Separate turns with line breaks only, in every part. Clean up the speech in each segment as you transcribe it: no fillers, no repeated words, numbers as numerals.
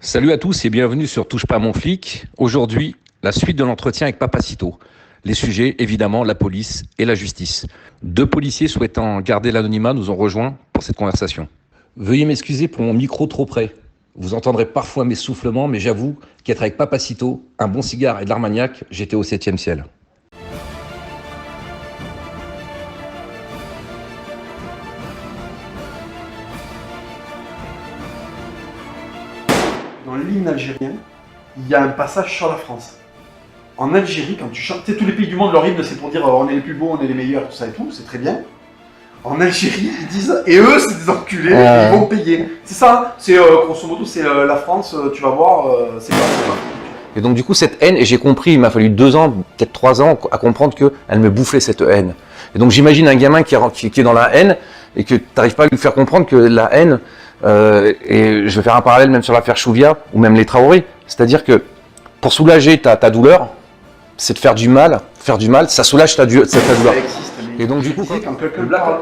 Salut à tous et bienvenue sur Touche pas mon flic. Aujourd'hui, la suite de l'entretien avec Papacito. Les sujets, évidemment, la police et la justice. Deux policiers souhaitant garder l'anonymat nous ont rejoints pour cette conversation. Veuillez m'excuser pour mon micro trop près. Vous entendrez parfois mes soufflements, mais j'avoue qu'être avec Papacito, un bon cigare et de l'Armagnac, j'étais au 7e ciel.
Dans l'hymne algérien, il y a un passage sur la France. En Algérie, quand tu chantes, tu sais, tous les pays du monde, leur hymne, c'est pour dire on est les plus beaux, on est les meilleurs, tout ça et tout, c'est très bien. En Algérie, ils disent, et eux, c'est des enculés, ils vont payer. C'est ça, c'est grosso modo, c'est la France, tu vas voir, c'est pas ça.
Et donc du coup, cette haine, et j'ai compris, il m'a fallu 2 ans, peut-être 3 ans, à comprendre qu'elle me boufflait cette haine. Et donc j'imagine un gamin qui est dans la haine, et que tu n'arrives pas à lui faire comprendre que la haine, et je vais faire un parallèle même sur l'affaire Chouvia, ou même les Traoré, c'est-à-dire que pour soulager ta douleur, c'est de faire du mal, ça soulage ta douleur.
Ça existe, mais
et donc du coup,
quand quelqu'un parle,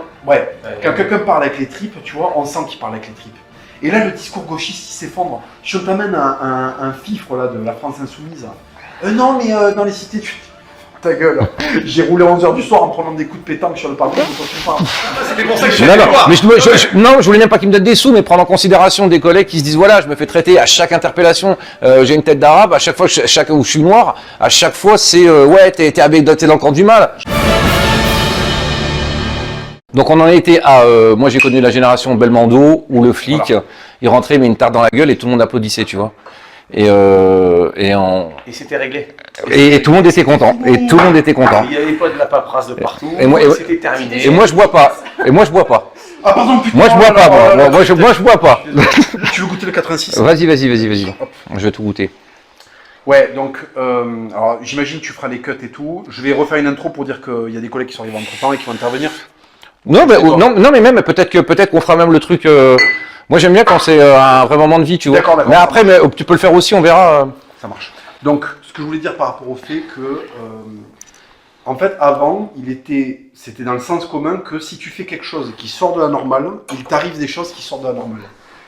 quand quelqu'un parle avec les tripes, tu vois, on sent qu'il parle avec les tripes. Et là, le discours gauchiste, il s'effondre. Si on t'amène un fifre là, de la France insoumise, non, mais dans les cités, tu... Ta gueule. J'ai roulé 11h du soir en prenant des coups de pétanque sur le parking.
C'était pour ça que je
je voulais même pas qu'ils me donnent des sous, mais prendre en considération des collègues qui se disent voilà, je me fais traiter à chaque interpellation, j'ai une tête d'arabe, à chaque fois où je suis noir, à chaque fois c'est ouais, t'es dans le camp du mal. Donc on en était à, moi j'ai connu la génération Belmondo où le flic, voilà, il rentrait, mais une tarte dans la gueule et tout le monde applaudissait, tu vois. Et
c'était réglé.
Et tout le monde était content. Et tout le monde était content.
Il n'y avait pas de la paperasse de partout. C'était terminé.
Et moi je bois pas.
Ah pardon, putain.
Moi je bois pas. Moi je bois pas.
Tu veux goûter le 86?
Vas-y. Je vais tout goûter.
Ouais, donc, alors j'imagine que tu feras les cuts et tout. Je vais refaire une intro pour dire qu'il y a des collègues qui sont arrivés entre temps et qui vont intervenir.
Non, mais même peut-être qu'on fera même le truc. Moi j'aime bien quand c'est un vrai moment de vie, tu vois.
D'accord.
Mais après, tu peux le faire aussi, on verra.
Ça marche. Donc, ce que je voulais dire par rapport au fait que, en fait, avant, c'était dans le sens commun que si tu fais quelque chose qui sort de la normale, il t'arrive des choses qui sortent de la normale.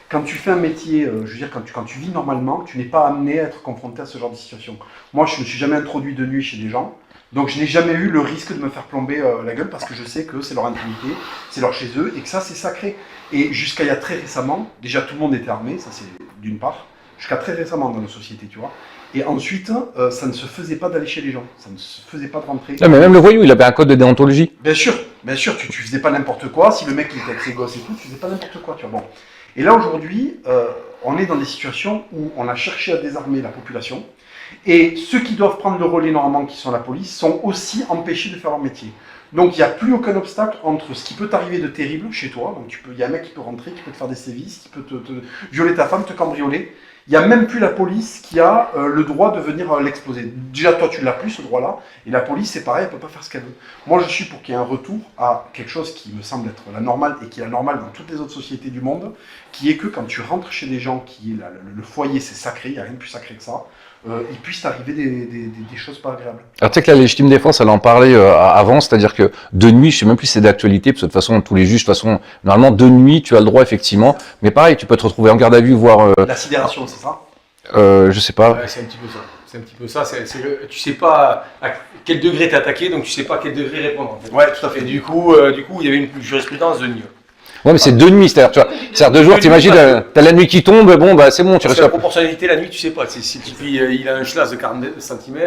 Quand tu fais un métier, je veux dire, quand tu vis normalement, tu n'es pas amené à être confronté à ce genre de situation. Moi, je ne me suis jamais introduit de nuit chez des gens, donc je n'ai jamais eu le risque de me faire plomber la gueule parce que je sais que c'est leur intimité, c'est leur chez eux et que ça, c'est sacré. Et jusqu'à il y a très récemment, déjà tout le monde était armé, ça c'est d'une part, jusqu'à très récemment dans nos sociétés, tu vois. Et ensuite, ça ne se faisait pas d'aller chez les gens, ça ne se faisait pas de rentrer.
Non, mais même le voyou, il avait un code de déontologie.
Bien sûr, tu faisais pas n'importe quoi, si le mec il était avec ses gosses et tout, tu faisais pas n'importe quoi, tu vois. Bon. Et là aujourd'hui, on est dans des situations où on a cherché à désarmer la population, et ceux qui doivent prendre le relais normalement, qui sont la police, sont aussi empêchés de faire leur métier. Donc il n'y a plus aucun obstacle entre ce qui peut t'arriver de terrible chez toi, donc il y a un mec qui peut rentrer, qui peut te faire des sévices, qui peut te violer ta femme, te cambrioler. Il n'y a même plus la police qui a le droit de venir l'exploser. Déjà, toi, tu l'as plus, ce droit-là. Et la police, c'est pareil, elle ne peut pas faire ce qu'elle veut. Moi, je suis pour qu'il y ait un retour à quelque chose qui me semble être la normale et qui est la normale dans toutes les autres sociétés du monde, qui est que quand tu rentres chez des gens, le foyer, c'est sacré, il n'y a rien de plus sacré que ça, il puisse t'arriver des choses pas agréables.
Alors tu sais que la légitime défense, elle en parlait avant, c'est-à-dire que de nuit, je sais même plus si c'est d'actualité, parce que de toute façon, tous les juges, de toute façon, normalement, de nuit, tu as le droit, effectivement, mais pareil, tu peux te retrouver en garde à vue, voire...
La sidération, c'est ça?
Je sais pas.
Ouais, c'est un petit peu ça. Tu sais pas à quel degré t'es attaqué, donc tu sais pas à quel degré répondre. En fait.
Ouais, tout à fait.
Et du coup, il y avait une jurisprudence de nuit.
Ouais, mais c'est de nuit, c'est-à-dire, tu vois, c'est-à-dire 2 jours, t'imagines, t'as la nuit qui tombe, bon, bah c'est bon, tu
restes.
restes...
La proportionnalité, la nuit, tu sais pas. Si il a un schlass de 40 cm.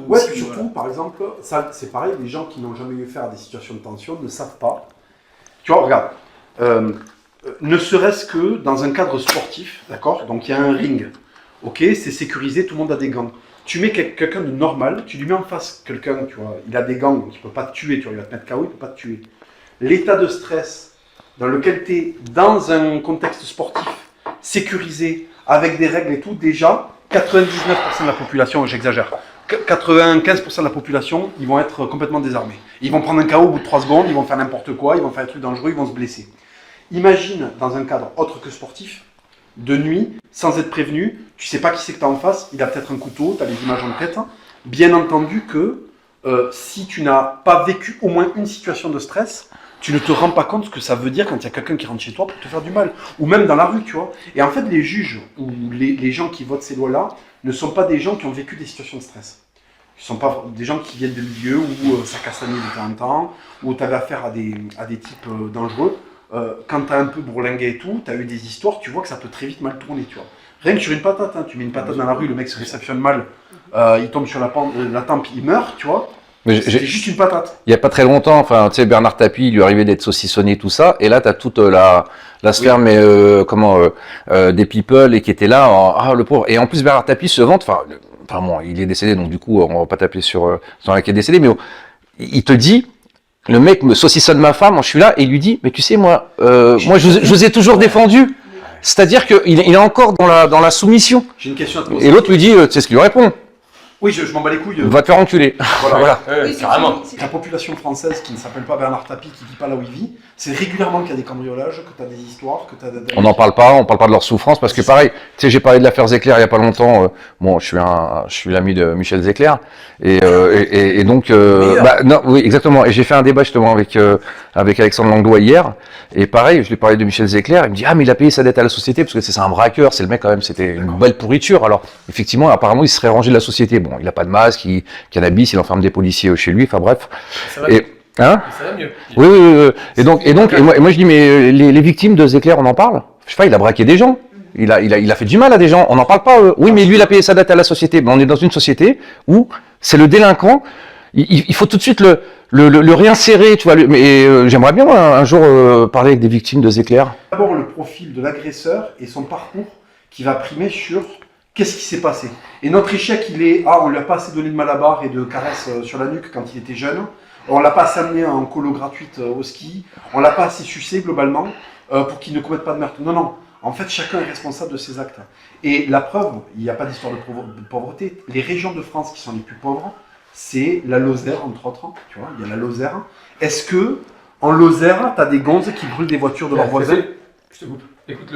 Ouais, puis surtout, par exemple, ça, c'est pareil, les gens qui n'ont jamais eu affaire à des situations de tension ne savent pas. Tu vois, regarde, ne serait-ce que dans un cadre sportif, d'accord? Donc il y a un ring, ok, c'est sécurisé, tout le monde a des gants. Tu mets quelqu'un de normal, tu lui mets en face quelqu'un, tu vois, il a des gants, donc il ne peut pas te tuer, tu vois, il va te mettre KO, il ne peut pas te tuer. L'état de stress dans lequel tu es dans un contexte sportif sécurisé, avec des règles et tout, déjà, 99% de la population, j'exagère, 95% de la population, ils vont être complètement désarmés. Ils vont prendre un KO au bout de 3 secondes, ils vont faire n'importe quoi, ils vont faire des trucs dangereux, ils vont se blesser. Imagine, dans un cadre autre que sportif, de nuit, sans être prévenu, tu sais pas qui c'est que tu as en face, il a peut-être un couteau, tu as les images en tête. Bien entendu que si tu n'as pas vécu au moins une situation de stress, tu ne te rends pas compte ce que ça veut dire quand il y a quelqu'un qui rentre chez toi pour te faire du mal. Ou même dans la rue, tu vois. Et en fait, les juges ou les gens qui votent ces lois-là ne sont pas des gens qui ont vécu des situations de stress. Ce ne sont pas des gens qui viennent de milieux où ça castagne de temps en temps, où tu avais affaire à des types dangereux. Quand tu as un peu bourlingué et tout, tu as eu des histoires, tu vois que ça peut très vite mal tourner, tu vois. Rien que sur une patate, hein, tu mets une patate dans la rue, le mec se réceptionne mal, il tombe sur la tempe, il meurt, tu vois. C'est juste une patate.
Il n'y a pas très longtemps, enfin, tu sais, Bernard Tapie, il lui arrivait d'être saucissonné, tout ça, et là, tu as toute la sphère, mais des people, et qui étaient là, le pauvre. Et en plus, Bernard Tapie se vante, enfin bon, il est décédé, donc du coup, on va pas taper sur la qui est décédé, mais il te dit, le mec me saucissonne ma femme, je suis là, et il lui dit, mais tu sais, moi, je vous ai toujours défendu. C'est-à-dire qu'il est encore dans la soumission.
J'ai une question à te poser.
Et l'autre lui dit, tu sais ce qu'il lui répond?
Oui, je m'en bats les couilles.
Va te faire enculer.
Voilà.
Oui, carrément.
La population française qui ne s'appelle pas Bernard Tapie, qui ne vit pas là où il vit, c'est régulièrement qu'il y a des cambriolages, que tu as des histoires, que tu as des...
On n'en parle pas, on parle pas de leur souffrance, parce que pareil, tu sais, j'ai parlé de l'affaire Zecler il y a pas longtemps. Bon, je suis l'ami de Michel Zecler, et donc, non, oui, exactement. Et j'ai fait un débat justement avec Alexandre Langlois hier, et pareil, je lui ai parlé de Michel Zecler, il me dit mais il a payé sa dette à la société parce que c'est un braqueur, c'est le mec quand même, c'était une belle pourriture. Alors effectivement, apparemment, il serait rangé de la société. Bon, il a pas de masque, il cannabis, il enferme des policiers chez lui. Enfin bref.
Ça va mieux.
Hein?
Ça va mieux.
Oui. Et moi je dis mais les victimes de Zecler, on en parle? Je sais pas, il a braqué des gens. Il a fait du mal à des gens. On n'en parle pas. Oui, mais lui, il a payé sa dette à la société. Mais on est dans une société où c'est le délinquant. Il faut tout de suite le réinsérer, tu vois. Mais j'aimerais bien un jour parler avec des victimes de Zecler.
D'abord le profil de l'agresseur et son parcours qui va primer sur qu'est-ce qui s'est passé. Et notre échec, il est on lui a pas assez donné de malabar et de caresses sur la nuque quand il était jeune. On l'a pas assez amené en colo gratuite au ski. On l'a pas assez sucé globalement pour qu'il ne commette pas de meurtre. Non. En fait, chacun est responsable de ses actes. Et la preuve, il n'y a pas d'histoire de pauvreté. Les régions de France qui sont les plus pauvres, c'est la Lozère, entre autres. Tu vois, il y a la Lozère. Est-ce que, en Lozère, tu as des gonzes qui brûlent des voitures de leurs voisins?
Je te coupe. Écoute,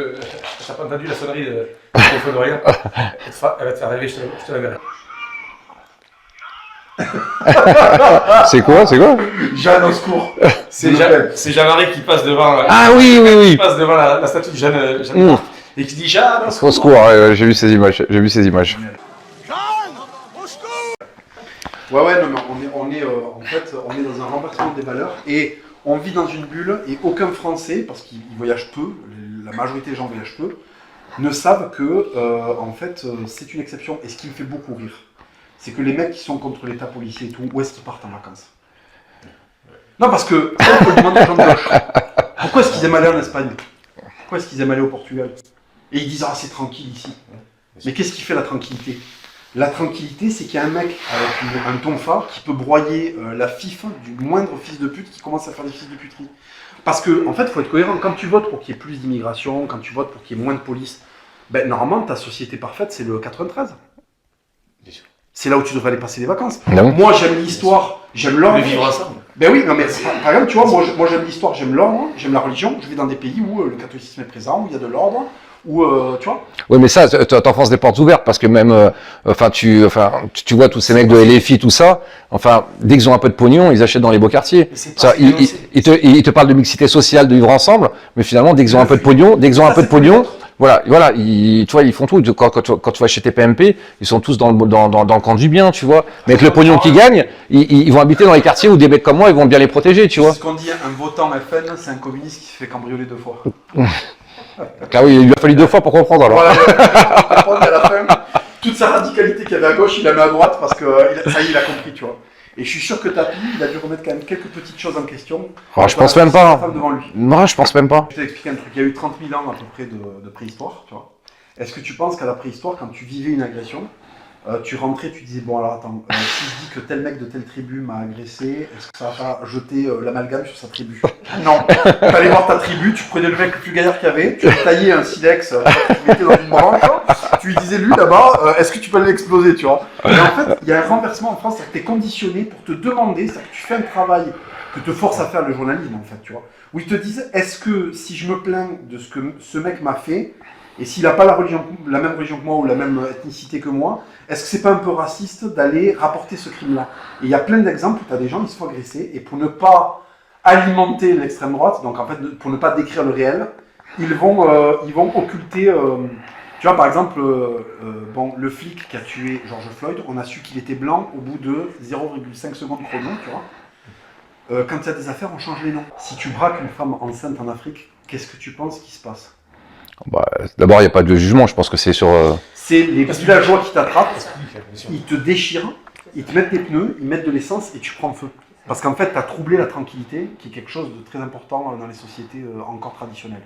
t'as pas entendu la sonnerie de téléphone de rien. Elle va te faire rêver, je te la verrai.
C'est quoi?
Jeanne, au secours.
C'est Jean-Marie qui passe devant.
Oui.
Qui passe devant la statue de Jeanne et qui dit Jeanne,
Au secours, j'ai vu ces images.
Ouais, non, mais on est dans un renversement des valeurs et on vit dans une bulle et aucun Français, parce qu'ils voyagent peu, la majorité des gens voyagent peu, ne savent que, en fait, c'est une exception. Et ce qui me fait beaucoup rire, c'est que les mecs qui sont contre l'État policier et tout, où est-ce qu'ils partent en vacances? Non, parce que, on peut demander aux gens de gauche, pourquoi est-ce qu'ils aiment aller en Espagne? Pourquoi est-ce qu'ils aiment aller au Portugal? Et ils disent, c'est tranquille ici. Mais qu'est-ce qui fait la tranquillité? La tranquillité, c'est qu'il y a un mec avec un tonfa qui peut broyer la fif du moindre fils de pute qui commence à faire des fils de puterie. Parce que, en fait, il faut être cohérent. Quand tu votes pour qu'il y ait plus d'immigration, quand tu votes pour qu'il y ait moins de police, normalement, ta société parfaite, c'est le 93. C'est là où tu devrais aller passer les vacances.
Non.
Moi, j'aime l'histoire, j'aime l'ordre.
vivre ensemble.
Ben oui, non, mais par exemple, tu vois, moi j'aime l'histoire, j'aime l'ordre, j'aime la religion. Je vais dans des pays où le catholicisme est présent, où il y a de l'ordre, où, tu vois.
Oui, mais ça, t'enfonces des portes ouvertes parce que même, tu vois tous ces mecs de LFI, tout ça. Enfin, dès qu'ils ont un peu de pognon, ils achètent dans les beaux quartiers. Ça, ils te parlent de mixité sociale, de vivre ensemble, mais finalement, dès qu'ils ont un peu de pognon, voilà, tu vois, ils font tout. Quand tu vas chez TPMP, ils sont tous dans le camp du bien, tu vois. Mais avec le pognon qu'ils gagnent, ils vont habiter dans les quartiers où des mecs comme moi, ils vont bien les protéger, tu vois.
C'est ce qu'on dit, un votant FN, c'est un communiste qui se fait cambrioler 2 fois.
Ah oui, il lui a fallu 2 fois pour comprendre alors.
Voilà, à la fin, toute sa radicalité qu'il y avait à gauche, il la met à droite parce que ça y est, il a compris, tu vois. Et je suis sûr que Tapi, il a dû remettre quand même quelques petites choses en question.
Je pense même pas.
Devant lui.
Non, je pense même pas.
Je vais t'expliquer un truc. Il y a eu 30 000 ans à peu près de préhistoire, tu vois. Est-ce que tu penses qu'à la préhistoire, quand tu vivais une agression, tu rentrais, tu disais, bon alors attends, si je dis que tel mec de telle tribu m'a agressé, est-ce que ça va pas jeter l'amalgame sur sa tribu? Non. Tu allais voir ta tribu, tu prenais le mec le plus gaillard qu'il y avait, tu lui taillais un silex, tu le mettais dans une branche, tu lui disais, lui là-bas, est-ce que tu peux l'exploser, tu vois? Et en fait, il y a un renversement en France, c'est que tu es conditionné pour te demander, c'est que tu fais un travail que te force à faire le journalisme, en fait, tu vois, où ils te disent, est-ce que si je me plains de ce que ce mec m'a fait, et s'il n'a pas la même religion que moi ou la même ethnicité que moi, est-ce que c'est pas un peu raciste d'aller rapporter ce crime-là? Et il y a plein d'exemples où tu as des gens qui se font agresser, et pour ne pas alimenter l'extrême droite. Donc en fait, pour ne pas décrire le réel, ils vont occulter. Tu vois, par exemple, le flic qui a tué George Floyd, on a su qu'il était blanc au bout de 0,5 secondes chrono, tu vois. Quand il y a des affaires, on change les noms. Si tu braques une femme enceinte en Afrique, qu'est-ce que tu penses qui se passe?
D'abord, il n'y a pas de jugement, je pense que c'est sur...
C'est les villageois qui t'attrapent, ils te déchirent, ils te mettent des pneus, ils mettent de l'essence et tu prends feu. Parce qu'en fait, tu as troublé la tranquillité, qui est quelque chose de très important dans les sociétés encore traditionnelles.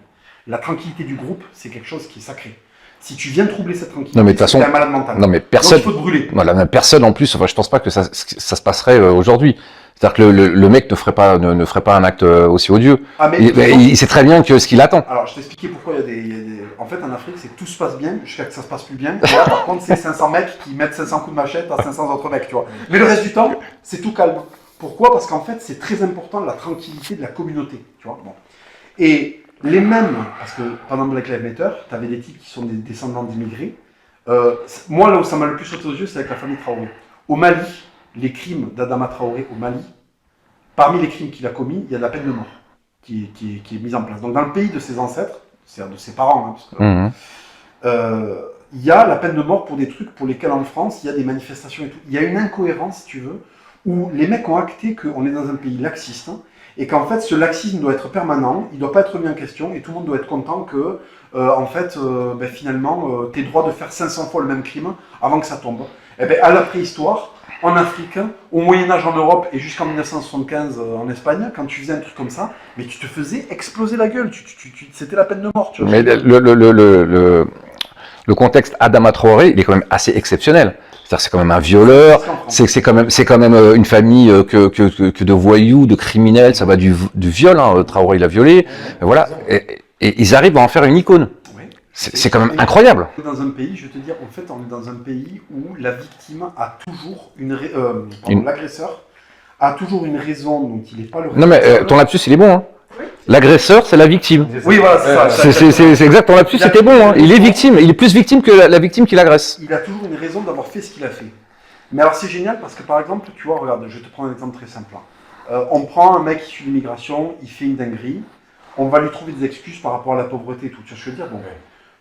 La tranquillité du groupe, c'est quelque chose qui est sacré. Si tu viens troubler cette tranquillité, tu es un malade mental.
Non, mais personne...
Donc il faut te brûler.
Voilà, même personne en plus, enfin, je pense pas que ça se passerait aujourd'hui. C'est-à-dire que le mec ne ferait pas un acte aussi odieux. Il sait très bien que ce qu'il attend.
Alors, je t'expliquais pourquoi il y a des... En fait, en Afrique, c'est que tout se passe bien jusqu'à que ça se passe plus bien. Et là, par contre, c'est 500 mecs qui mettent 500 coups de machette à 500 autres mecs, tu vois. Mais le reste du temps, c'est tout calme. Pourquoi? Parce qu'en fait, c'est très important la tranquillité de la communauté, tu vois. Bon. Et les mêmes, parce que pendant Black Lives Matter, tu avais des types qui sont des descendants d'immigrés. Moi, là où ça m'a le plus sauté aux yeux, c'est avec la famille Traoré. Au Mali, les crimes d'Adama Traoré au Mali, parmi les crimes qu'il a commis, il y a la peine de mort qui est mise en place. Donc dans le pays de ses ancêtres, c'est-à-dire de ses parents, hein, il y a la peine de mort pour des trucs pour lesquels en France, il y a des manifestations et tout. Il y a une incohérence, si tu veux, où les mecs ont acté qu'on est dans un pays laxiste, hein, et qu'en fait ce laxisme doit être permanent, il ne doit pas être remis en question, et tout le monde doit être content que, finalement, tu aies le droit de faire 500 fois le même crime avant que ça tombe. Et bien, à la préhistoire, en Afrique, au Moyen-Âge en Europe et jusqu'en 1975 en Espagne, quand tu faisais un truc comme ça, mais tu te faisais exploser la gueule, c'était la peine de mort. Tu vois.
Mais le contexte Adama Traoré, il est quand même assez exceptionnel. C'est-à-dire c'est quand même un violeur, c'est quand même une famille que de voyous, de criminels, ça va du viol, hein. Traoré il a violé, voilà, et ils arrivent à en faire une icône. C'est quand même incroyable.
Dans un pays, je vais te dire, en fait, on est dans un pays où la victime a toujours l'agresseur a toujours une raison dont il n'est pas le.
Non mais ton lapsus il est bon, hein. L'agresseur, c'est la victime.
Oui, voilà, c'est ça.
C'est exact, ton lapsus c'était bon, hein. Il est victime, il est plus victime que la victime qui l'agresse.
Il a toujours une raison d'avoir fait ce qu'il a fait. Mais alors c'est génial parce que par exemple, tu vois, regarde, je vais te prendre un exemple très simple. On prend un mec issu de l'immigration, il fait une dinguerie, on va lui trouver des excuses par rapport à la pauvreté et tout. Tu vois ce que je veux dire? Bon.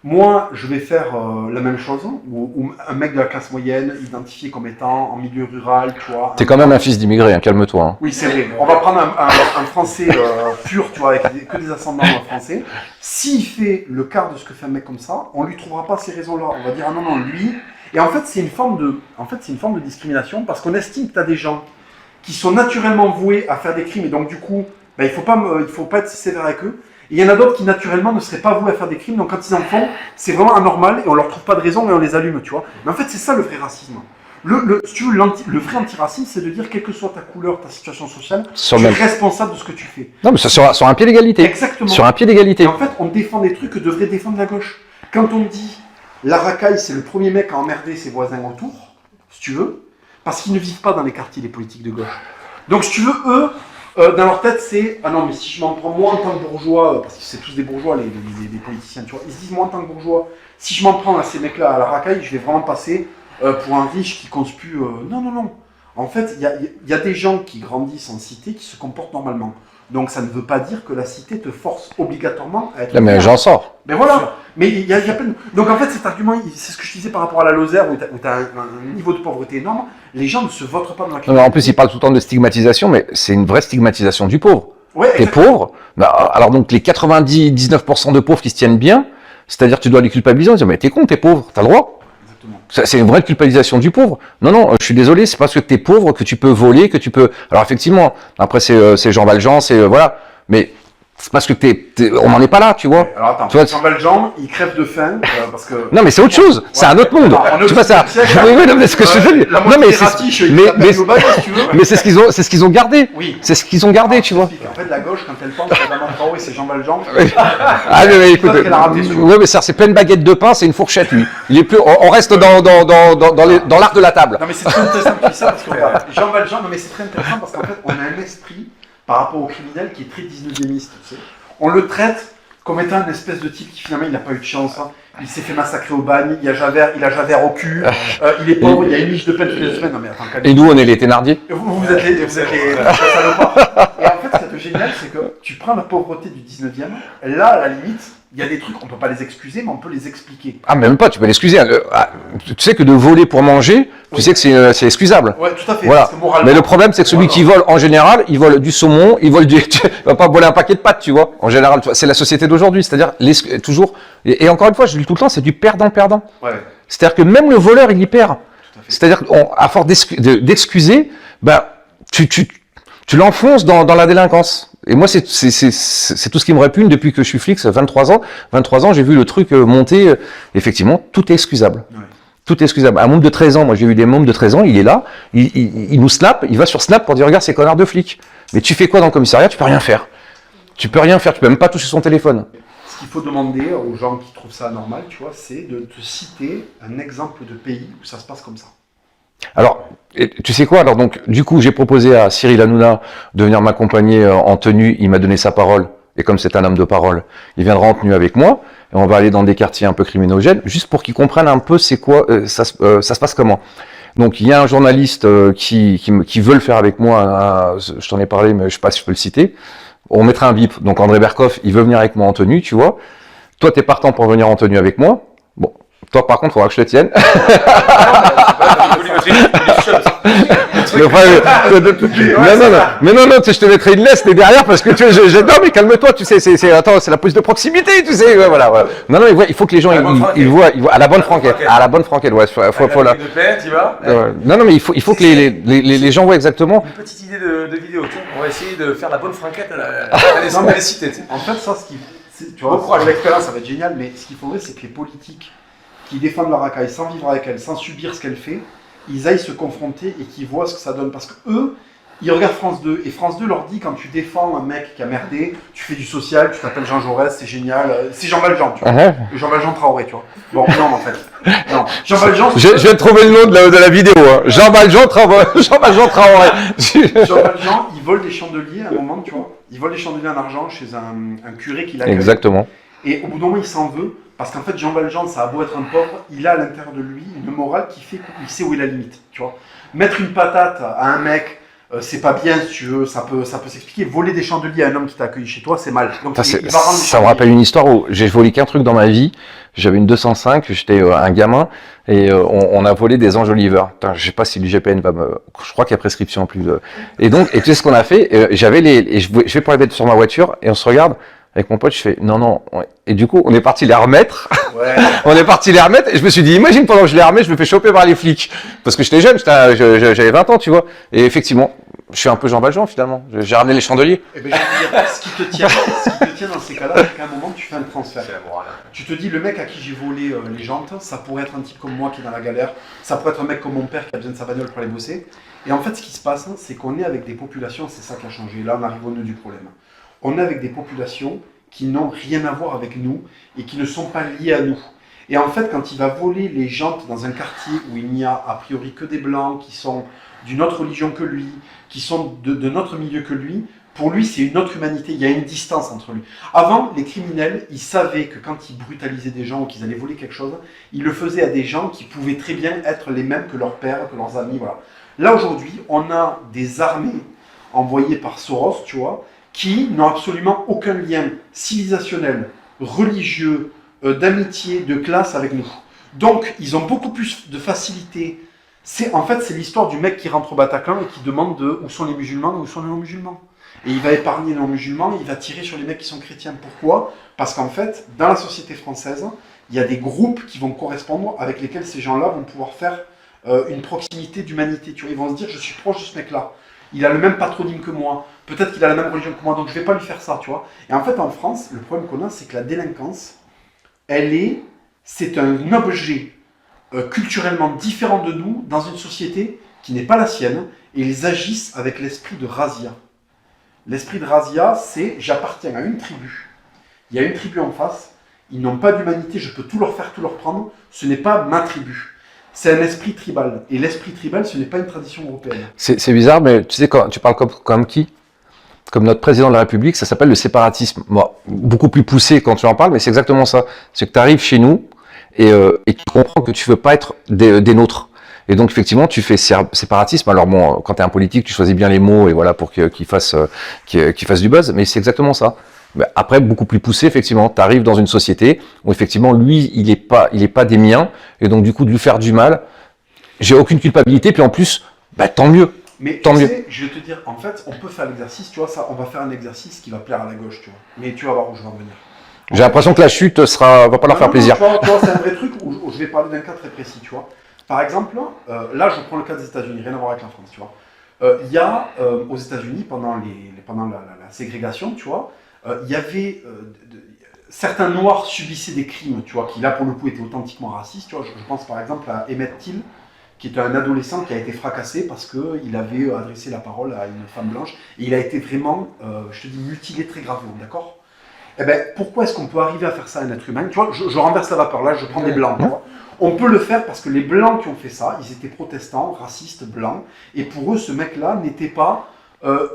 Moi, je vais faire la même chose, ou un mec de la classe moyenne, identifié comme étant en milieu rural, tu vois.
T'es quand même un fils d'immigré, hein, calme-toi. Hein.
Oui, c'est vrai. On va prendre un Français pur, tu vois, avec que des ascendants français. S'il fait le quart de ce que fait un mec comme ça, on lui trouvera pas ces raisons-là. On va dire, ah non, lui... Et en fait, c'est une forme de discrimination, parce qu'on estime que tu as des gens qui sont naturellement voués à faire des crimes, et donc du coup, il ne faut pas être sévère avec eux. Et il y en a d'autres qui naturellement ne seraient pas voués à faire des crimes, donc quand ils en font, c'est vraiment anormal et on leur trouve pas de raison et on les allume, tu vois. Mais en fait, c'est ça le vrai racisme. Si tu veux, le vrai antiracisme, c'est de dire, quelle que soit ta couleur, ta situation sociale, tu es responsable de ce que tu fais.
Non, mais sur un pied d'égalité.
Exactement.
Sur un pied d'égalité.
Et en fait, on défend des trucs que devrait défendre la gauche. Quand on dit, la racaille, c'est le premier mec à emmerder ses voisins autour, si tu veux, parce qu'ils ne vivent pas dans les quartiers des politiques de gauche. Donc, si tu veux, eux, dans leur tête, c'est « Ah non, mais si je m'en prends, moi en tant que bourgeois, parce que c'est tous des bourgeois, les politiciens, tu vois, ils se disent, moi en tant que bourgeois, si je m'en prends à ces mecs-là, à la racaille, je vais vraiment passer pour un riche qui conspue... Non, non, non. En fait, il y a des gens qui grandissent en cité qui se comportent normalement. Donc ça ne veut pas dire que la cité te force obligatoirement à être...
Là, mais j'en sors.
Mais voilà. Mais il y a plein de... Donc en fait, cet argument, c'est ce que je disais par rapport à la Lozère, où tu as un niveau de pauvreté énorme. Les gens ne se votent pas dans la criminalité.
En plus, il parle tout le temps de stigmatisation, mais c'est une vraie stigmatisation du pauvre.
Ouais,
t'es pauvre, alors donc les 99% de pauvres qui se tiennent bien, c'est-à-dire tu dois les culpabiliser en disant mais t'es con, t'es pauvre, t'as le droit. C'est une vraie culpabilisation du pauvre. Non, non, je suis désolé, c'est parce que t'es pauvre que tu peux voler, que tu peux... Alors effectivement, après c'est Jean Valjean, c'est... voilà, mais c'est parce que on n'en est pas là, tu vois.
Alors attends, Jean Valjean, il crève de faim, parce que...
Non, mais c'est autre chose, c'est un autre monde. Tu vois ça. Oui, non, mais ce que je veux dire...
Non,
mais c'est ce qu'ils ont gardé.
Oui.
C'est ce qu'ils ont gardé, tu vois.
En fait, la gauche, quand elle pense que Adama Traoré, c'est Jean Valjean...
Ah, mais écoute... Oui, mais ça, c'est plein de baguettes de pain, c'est une fourchette, lui. Il est plus... On reste dans l'art de la table.
Non, mais c'est très intéressant que tu dis ça, parce que regarde, Jean Valjean, non, mais c'est très intéressant, parce qu'en fait, on a un esprit par rapport au criminel qui est très 19e-iste. Tu sais. On le traite comme étant une espèce de type qui finalement il n'a pas eu de chance. Hein. Il s'est fait massacrer au bagne, il a Javert au cul, il est pauvre, il y a une miche de peine toutes les semaines. Non mais attends,
et nous on est les Thénardier.
Vous êtes les salopards. Et en fait, ce qui est génial, c'est que tu prends la pauvreté du 19e, là, à la limite, il y a des trucs, on peut pas les excuser, mais on peut les expliquer.
Ah, même pas, tu peux l'excuser. Tu sais que de voler pour manger, tu sais que c'est excusable.
Ouais, tout à fait.
Voilà.
Parce que moralement,
Mais le problème, c'est que celui qui vole, en général, il vole du saumon, il vole du, tu vas pas voler un paquet de pâtes, tu vois. En général, c'est la société d'aujourd'hui. C'est-à-dire, toujours, et encore une fois, je le dis tout le temps, c'est du perdant-perdant.
Ouais,
C'est-à-dire que même le voleur, il y perd.
tout à fait.
C'est-à-dire qu'à force d'excuser, bah, tu l'enfonces dans la délinquance. Et moi, c'est tout ce qui me répugne depuis que je suis flic, ça fait 23 ans. 23 ans, j'ai vu le truc monter. Effectivement, tout est excusable.
Ouais.
Tout est excusable. Un môme de 13 ans, moi j'ai vu des mômes de 13 ans, il est là, il nous snap, il va sur Snap pour dire regarde ces connards de flics. Mais tu fais quoi dans le commissariat? Tu peux rien faire. Tu peux rien faire, tu peux même pas toucher son téléphone.
Ce qu'il faut demander aux gens qui trouvent ça anormal, tu vois, c'est de te citer un exemple de pays où ça se passe comme ça.
Alors, tu sais quoi? Alors donc, du coup, j'ai proposé à Cyril Hanouna de venir m'accompagner en tenue. Il m'a donné sa parole. Et comme c'est un homme de parole, il viendra en tenue avec moi. Et on va aller dans des quartiers un peu criminogènes, juste pour qu'ils comprennent un peu c'est quoi, ça se passe comment. Donc, il y a un journaliste qui veut le faire avec moi. Je t'en ai parlé, mais je sais pas si je peux le citer. On mettra un bip. Donc, André Berkoff, il veut venir avec moi en tenue, tu vois. Toi, t'es partant pour venir en tenue avec moi. Bon. Toi, par contre, il faudra que je te tienne. Mais non, tu sais, je te mettrai une laisse, t'es derrière parce que tu sais, non, mais calme-toi, tu sais, attends, c'est la police de proximité, tu sais, ouais, voilà. Non, mais il faut que les gens, ils voient, à la bonne franquette, ouais, faut la. Non, mais il faut que les gens voient exactement.
Une petite idée de vidéo, tu vois. On va essayer de faire la bonne franquette à les citer.
En fait, ça, tu vois, pour l'expérience, ça va être génial, mais ce qu'il faudrait, c'est que les politiques qui défendent la racaille sans vivre avec elle, sans subir ce qu'elle fait, ils aillent se confronter et qu'ils voient ce que ça donne. Parce que eux, ils regardent France 2, et France 2 leur dit, quand tu défends un mec qui a merdé, tu fais du social, tu t'appelles Jean Jaurès, c'est génial, c'est Jean Valjean, tu vois. Jean Valjean Traoré, tu vois. Bon, non, en fait. Non. Jean Valjean...
Je vais trouver le nom de la vidéo, hein. Jean Valjean Traoré. Jean
Valjean, il vole des chandeliers à un moment, tu vois. Il vole des chandeliers en argent chez un curé qui l'accueille.
Exactement.
Et au bout d'un moment, il s'en veut, parce qu'en fait, Jean Valjean, ça a beau être un pauvre, il a à l'intérieur de lui une morale qui fait qu'il sait où est la limite, tu vois. Mettre une patate à un mec, c'est pas bien, si tu veux, ça peut s'expliquer. Voler des chandeliers à un homme qui t'a accueilli chez toi, c'est mal. Donc,
ça me rappelle une histoire où j'ai volé qu'un truc dans ma vie. J'avais une 205, j'étais un gamin, et on a volé des enjoliveurs. Putain, je sais pas si l'IGPN va me... Je crois qu'il y a prescription en plus. Et tu sais ce qu'on a fait? J'avais et je vais pour les mettre sur ma voiture, et on se regarde. Avec mon pote, je fais non. Ouais. Et du coup, on est parti les remettre.
Ouais.
On est parti les remettre. Et je me suis dit, imagine pendant que je les remets, je me fais choper par les flics. Parce que j'étais jeune, j'avais 20 ans, tu vois. Et effectivement, je suis un peu Jean Valjean finalement. J'ai ramené les chandeliers.
Eh ben, je veux dire, ce qui te tient dans ces cas-là, c'est qu'à un moment, tu fais un transfert. Tu te dis, le mec à qui j'ai volé les jantes, ça pourrait être un type comme moi qui est dans la galère. Ça pourrait être un mec comme mon père qui a besoin de sa bagnole pour aller bosser. Et en fait, ce qui se passe, c'est qu'on est avec des populations, c'est ça qui a changé. Là, on arrive au nœud du problème. On est avec des populations qui n'ont rien à voir avec nous et qui ne sont pas liées à nous. Et en fait, quand il va voler les jantes dans un quartier où il n'y a a priori que des blancs qui sont d'une autre religion que lui, qui sont de notre milieu que lui, pour lui, c'est une autre humanité, il y a une distance entre lui. Avant, les criminels, ils savaient que quand ils brutalisaient des gens ou qu'ils allaient voler quelque chose, ils le faisaient à des gens qui pouvaient très bien être les mêmes que leurs pères, que leurs amis, voilà. Là, aujourd'hui, on a des armées envoyées par Soros, tu vois, qui n'ont absolument aucun lien civilisationnel, religieux, d'amitié, de classe avec nous. Donc, ils ont beaucoup plus de facilité. En fait, c'est l'histoire du mec qui rentre au Bataclan et qui demande où sont les musulmans et où sont les non-musulmans. Et il va épargner les non-musulmans, il va tirer sur les mecs qui sont chrétiens. Pourquoi? Parce qu'en fait, dans la société française, il y a des groupes qui vont correspondre avec lesquels ces gens-là vont pouvoir faire une proximité d'humanité. Tu vois, ils vont se dire, je suis proche de ce mec-là. Il a le même patronyme que moi. Peut-être qu'il a la même religion que moi, donc je ne vais pas lui faire ça, tu vois. Et en fait, en France, le problème qu'on a, c'est que la délinquance, c'est un objet culturellement différent de nous, dans une société qui n'est pas la sienne, et ils agissent avec l'esprit de razzia. L'esprit de razzia, c'est j'appartiens à une tribu. Il y a une tribu en face, ils n'ont pas d'humanité, je peux tout leur faire, tout leur prendre, ce n'est pas ma tribu. C'est un esprit tribal. Et l'esprit tribal, ce n'est pas une tradition européenne. C'est
bizarre, mais tu sais, quand tu parles comme qui? Comme notre président de la République, ça s'appelle le séparatisme. Bon, beaucoup plus poussé quand tu en parles, mais c'est exactement ça. C'est que tu arrives chez nous et tu comprends que tu veux pas être des nôtres. Et donc effectivement, tu fais séparatisme. Alors bon, quand tu es un politique, tu choisis bien les mots et voilà pour qu'il fasse du buzz. Mais c'est exactement ça. Mais après, beaucoup plus poussé, effectivement, tu arrives dans une société où effectivement, lui, il est pas des miens, et donc du coup, de lui faire du mal, j'ai aucune culpabilité. Puis en plus, tant mieux.
Mais
tant mieux.
Sais, je vais te dire, en fait, on peut faire l'exercice, tu vois, ça, on va faire un exercice qui va plaire à la gauche, tu vois. Mais tu vas voir où je vais en venir.
J'ai l'impression que la chute va pas leur faire plaisir.
Tu vois, c'est un vrai truc où je vais parler d'un cas très précis, tu vois. Par exemple, là, je prends le cas des États-Unis, rien à voir avec la France, tu vois. Il y a aux États-Unis, pendant la ségrégation, tu vois, il y avait certains Noirs subissaient des crimes, tu vois, qui là pour le coup étaient authentiquement racistes. Tu vois, je pense par exemple à Emmett Till, qui est un adolescent qui a été fracassé parce qu'il avait adressé la parole à une femme blanche et il a été vraiment, je te dis, mutilé très gravement, d'accord? Eh ben, pourquoi est-ce qu'on peut arriver à faire ça à un être humain? Tu vois, je renverse la vapeur, là je prends des blancs, tu vois. On peut le faire parce que les blancs qui ont fait ça, ils étaient protestants, racistes, blancs, et pour eux, ce mec-là n'était pas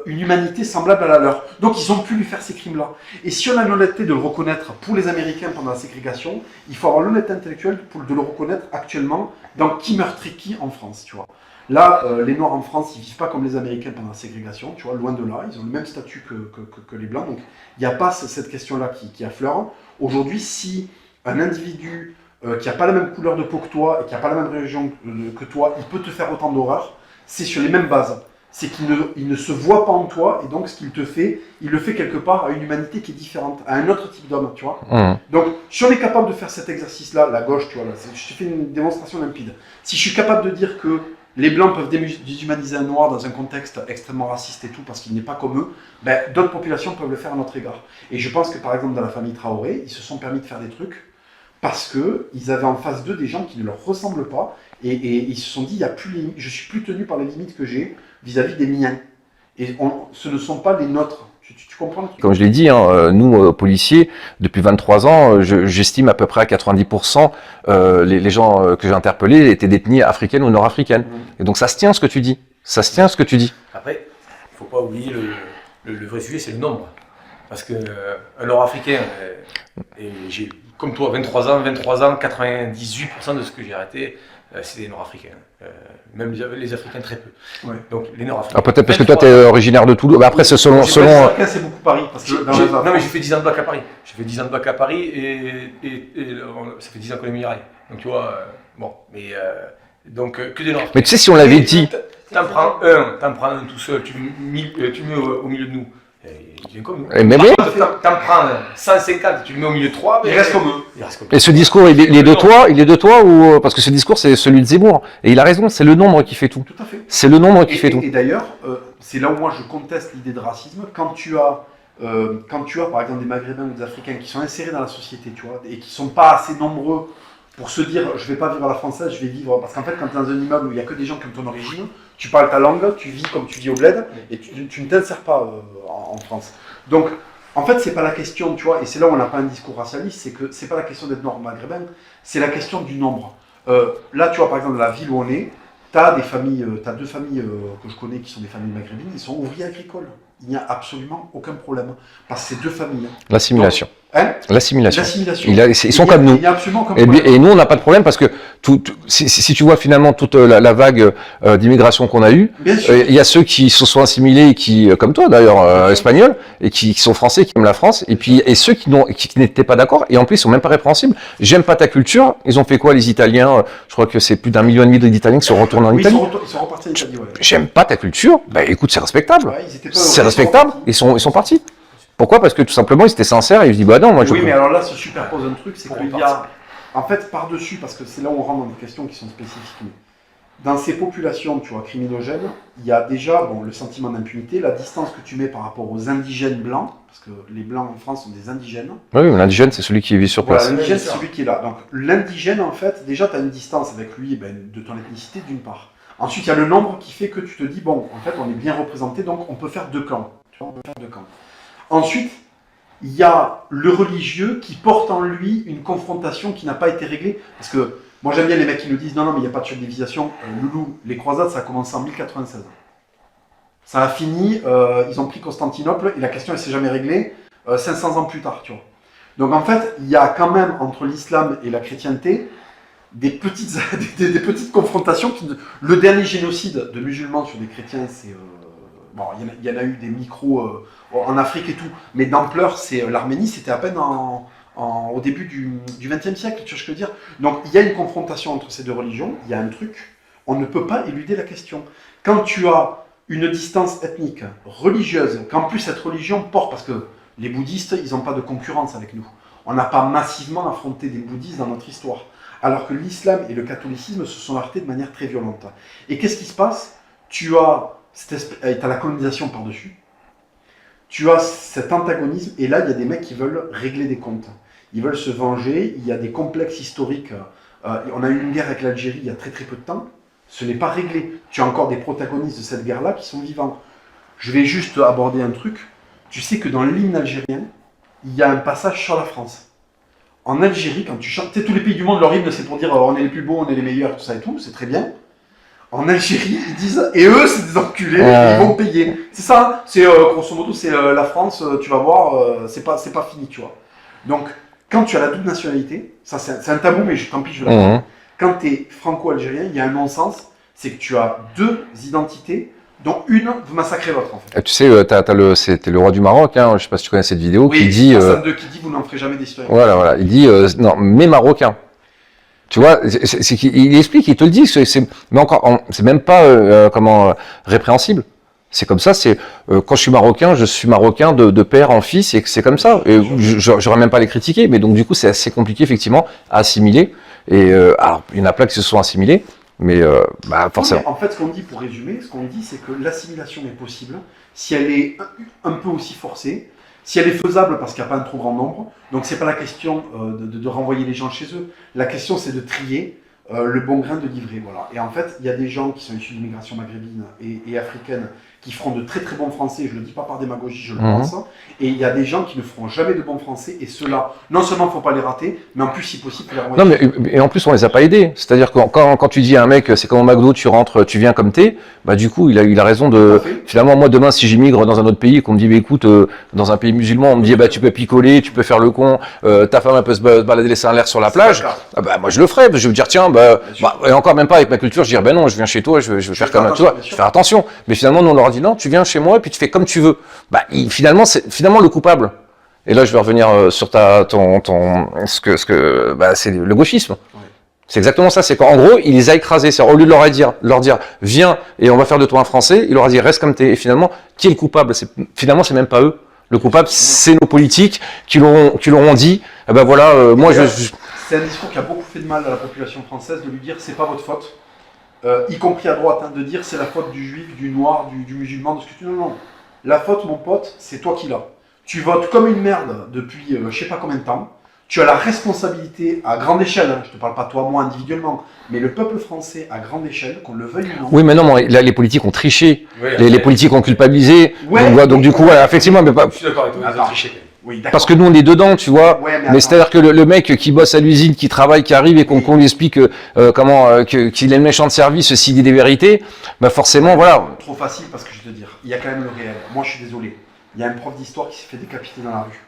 une humanité semblable à la leur. Donc ils ont pu lui faire ces crimes-là. Et si on a l'honnêteté de le reconnaître pour les Américains pendant la ségrégation, il faut avoir l'honnêteté intellectuelle de le reconnaître actuellement dans qui meurtrit qui en France, tu vois. Là, les Noirs en France, ils vivent pas comme les Américains pendant la ségrégation, tu vois, loin de là, ils ont le même statut que les Blancs, donc il n'y a pas cette question-là qui affleure. Aujourd'hui, si un individu qui n'a pas la même couleur de peau que toi et qui n'a pas la même religion que toi, il peut te faire autant d'horreur, c'est sur les mêmes bases. C'est qu'il ne se voit pas en toi, et donc ce qu'il te fait, il le fait quelque part à une humanité qui est différente, à un autre type d'homme, tu vois. Donc, si on est capable de faire cet exercice-là, la gauche, tu vois, là, je te fais une démonstration limpide. Si je suis capable de dire que les Blancs peuvent déshumaniser un Noir dans un contexte extrêmement raciste et tout, parce qu'il n'est pas comme eux, ben, d'autres populations peuvent le faire à notre égard. Et je pense que, par exemple, dans la famille Traoré, ils se sont permis de faire des trucs parce qu'ils avaient en face d'eux des gens qui ne leur ressemblent pas, et ils se sont dit, je suis plus tenu par les limites que j'ai vis-à-vis des miens. Et ce ne sont pas les nôtres. Tu comprends?
Comme je l'ai dit, hein, nous, policiers, depuis 23 ans, j'estime à peu près à 90% les gens que j'ai interpellés étaient d'ethnie africaine ou nord-africaine. Et donc ça se tient ce que tu dis. Ça se tient ce que tu dis.
Après, il ne faut pas oublier le vrai sujet, c'est le nombre. Parce qu'un nord-africain, et j'ai, comme toi, 23 ans, 98% de ce que j'ai arrêté, c'est des Nord-Africains. Même les Africains, très peu. Ouais. Donc, les Nord-Africains.
Peut-être parce que toi, tu es originaire de Toulouse. Mais après, c'est selon.
C'est beaucoup Paris. Parce que
non, mais j'ai fait 10 ans de bac à Paris. J'ai fait 10 ans de bac à Paris et ça fait 10 ans qu'on est mis à Rail. Donc, tu vois, bon. Mais donc, que des Nord-Africains.
Mais tu sais, si on l'avait dit.
T'en prends un tout seul, tu mets au milieu de nous. Il vient comme nous.
Mais oui.
T'en prends 150, tu le mets au milieu de 3,
il reste comme eux.
Et ce discours, il est de toi ou parce que ce discours, c'est celui de Zemmour. Et il a raison, c'est le nombre qui fait tout.
Tout à fait.
C'est le nombre qui fait tout.
Et d'ailleurs, c'est là où moi je conteste l'idée de racisme. Quand tu as par exemple des Maghrébins ou des Africains qui sont insérés dans la société, tu vois, et qui sont pas assez nombreux pour se dire je vais pas vivre à la française, je vais vivre. Parce qu'en fait, quand tu es dans un immeuble où il n'y a que des gens qui ont ton origine, tu parles ta langue, tu vis comme tu vis au bled, et tu ne t'insères pas en France. Donc, en fait, c'est pas la question, tu vois, et c'est là où on n'a pas un discours racialiste, c'est que c'est pas la question d'être nord maghrébin, c'est la question du nombre. Là, tu vois, par exemple, dans la ville où on est, t'as deux familles que je connais qui sont des familles maghrébines, ils sont ouvriers agricoles. Il n'y a absolument aucun problème. Parce que c'est deux familles.
L'assimilation.
Hein?
L'assimilation.
Ils
sont comme nous.
Il n'y a absolument aucun problème.
Et nous, on n'a pas de problème parce que si tu vois finalement toute la vague d'immigration qu'on a eue, il y a ceux qui se sont assimilés, et qui, comme toi d'ailleurs, espagnols, et qui sont français, qui aiment la France, et ceux qui n'étaient pas d'accord, et en plus ils sont même pas répréhensibles. J'aime pas ta culture. Ils ont fait quoi les Italiens? Je crois que c'est plus d'1,5 million d'Italiens qui sont retournés en Italie.
Ils sont repartis en Italie, ouais.
J'aime pas ta culture. Bah écoute, c'est respectable.
Ouais,
c'est respectable. Ils sont partis. Pourquoi? Parce que tout simplement ils étaient sincères et ils se disent bah non, moi je.
Oui, mais alors là se superpose un truc, c'est qu'il y a en fait par-dessus, parce que c'est là où on rentre dans des questions qui sont spécifiques. Dans ces populations, tu vois, criminogènes, il y a déjà le sentiment d'impunité, la distance que tu mets par rapport aux indigènes blancs, parce que les blancs en France sont des indigènes.
Oui, mais l'indigène c'est celui qui vit sur place.
Voilà, l'indigène c'est celui qui est là. Donc l'indigène en fait, déjà tu as une distance avec lui de ton ethnicité d'une part. Ensuite il y a le nombre qui fait que tu te dis bon, en fait on est bien représenté, donc on peut faire deux camps. Tu vois, on peut faire deux camps. Ensuite, il y a le religieux qui porte en lui une confrontation qui n'a pas été réglée. Parce que moi j'aime bien les mecs qui nous disent non, mais il n'y a pas de subdivision. Loulou, les croisades ça a commencé en 1096. Ça a fini, ils ont pris Constantinople et la question elle s'est jamais réglée 500 ans plus tard. Tu vois. Donc en fait, il y a quand même entre l'islam et la chrétienté, des petites confrontations. Le dernier génocide de musulmans sur des chrétiens, c'est... bon, il y en a eu des micros en Afrique et tout, mais d'ampleur, c'est l'Arménie, c'était à peine au début du XXe siècle, tu vois ce que je veux dire. Donc il y a une confrontation entre ces deux religions, il y a un truc, on ne peut pas éluder la question. Quand tu as une distance ethnique, religieuse, qu'en plus cette religion porte, parce que les bouddhistes, ils n'ont pas de concurrence avec nous. On n'a pas massivement affronté des bouddhistes dans notre histoire. Alors que l'islam et le catholicisme se sont heurtés de manière très violente. Et qu'est-ce qui se passe? Tu as la colonisation par-dessus. Tu as cet antagonisme, et là, il y a des mecs qui veulent régler des comptes. Ils veulent se venger, il y a des complexes historiques. On a eu une guerre avec l'Algérie il y a très très peu de temps. Ce n'est pas réglé. Tu as encore des protagonistes de cette guerre-là qui sont vivants. Je vais juste aborder un truc. Tu sais que dans l'hymne algérien, il y a un passage sur la France. En Algérie, quand tu chantes, tu sais, tous les pays du monde, leur hymne, c'est pour dire on est les plus beaux, on est les meilleurs, tout ça et tout, c'est très bien. En Algérie, ils disent, et eux, c'est des enculés, ils vont payer. C'est ça, hein. C'est grosso modo, c'est la France, tu vas voir, c'est pas fini, tu vois. Donc, quand tu as la double nationalité, ça c'est un tabou, mais tant pis, je vais la Quand tu es franco-algérien, il y a un non-sens, c'est que tu as deux identités, dont une veut massacrer l'autre, en fait.
Tu sais, c'était le roi du Maroc, hein, je sais pas si tu connais cette vidéo,
oui,
qui dit...
Hassan II qui dit, vous n'en ferez jamais des citoyens.
Voilà, il dit, non, mais marocains. Tu vois, il explique, il te le dit, mais encore, c'est même pas répréhensible. C'est comme ça, c'est quand je suis marocain de père en fils, et que c'est comme ça. Et j'aurais même pas à les critiquer, mais donc du coup c'est assez compliqué effectivement à assimiler. Et alors il y en a plein qui se sont assimilés, mais forcément.
Non, mais en fait, ce qu'on dit, pour résumer, ce qu'on dit, c'est que l'assimilation est possible si elle est un peu aussi forcée. Si elle est faisable parce qu'il n'y a pas un trop grand nombre, donc c'est pas la question de renvoyer les gens chez eux. La question c'est de trier le bon grain de livret. Voilà. Et en fait, il y a des gens qui sont issus d'immigration maghrébine et africaine qui feront de très très bons français, je le dis pas par démagogie, je le pense, et il y a des gens qui ne feront jamais de bons français, et ceux-là, non seulement il ne faut pas les rater, mais en plus si possible, les renvoyer.
Non, mais et en plus on les a pas aidés. C'est-à-dire que quand tu dis à un mec, c'est comme au McDo, tu rentres, tu viens comme t'es, bah du coup il a raison de. Finalement moi demain si j'immigre dans un autre pays et qu'on me dit bah, écoute dans un pays musulman on me dit bah tu peux picoler, tu peux faire le con, ta femme elle peut se balader les seins en l'air sur la plage, bah moi je le ferai, je veux dire tiens et encore même pas avec ma culture, je dis ben non je viens chez toi, je vais faire comme toi, je vais faire attention. Mais finalement nous on leur dit non tu viens chez moi et puis tu fais comme tu veux. Bah finalement c'est le coupable. Et là je vais revenir sur c'est le gauchisme. Ouais. C'est exactement ça, c'est qu'en gros, il les a écrasés. C'est au lieu de leur dire, viens et on va faire de toi un Français, il leur a dit, reste comme t'es. Et finalement, qui est le coupable? Finalement, c'est même pas eux. Le coupable, c'est nos politiques qui l'auront dit, eh ben voilà, moi
C'est un discours qui a beaucoup fait de mal à la population française de lui dire, c'est pas votre faute. Y compris à droite, hein, de dire, c'est la faute du juif, du noir, du musulman, de ce que tu... Non. La faute, mon pote, c'est toi qui l'as. Tu votes comme une merde depuis je sais pas combien de temps. Tu as la responsabilité à grande échelle, hein, je te parle pas toi, moi individuellement, mais le peuple français à grande échelle, qu'on le veuille ou non.
Oui, mais non, là, les politiques ont triché,
oui,
les politiques ont culpabilisé, donc du coup, voilà, effectivement, mais pas...
Je suis d'accord avec toi, ils ont triché.
Oui,
parce que nous, on est dedans, tu vois, mais c'est-à-dire que le mec qui bosse à l'usine, qui travaille, qui arrive et qu'on lui explique qu'il est le méchant de service, s'il dit des vérités, bah forcément, voilà.
Trop facile, parce que je vais te dire, il y a quand même le réel. Moi, je suis désolé, il y a un prof d'histoire qui s'est fait décapiter dans la rue,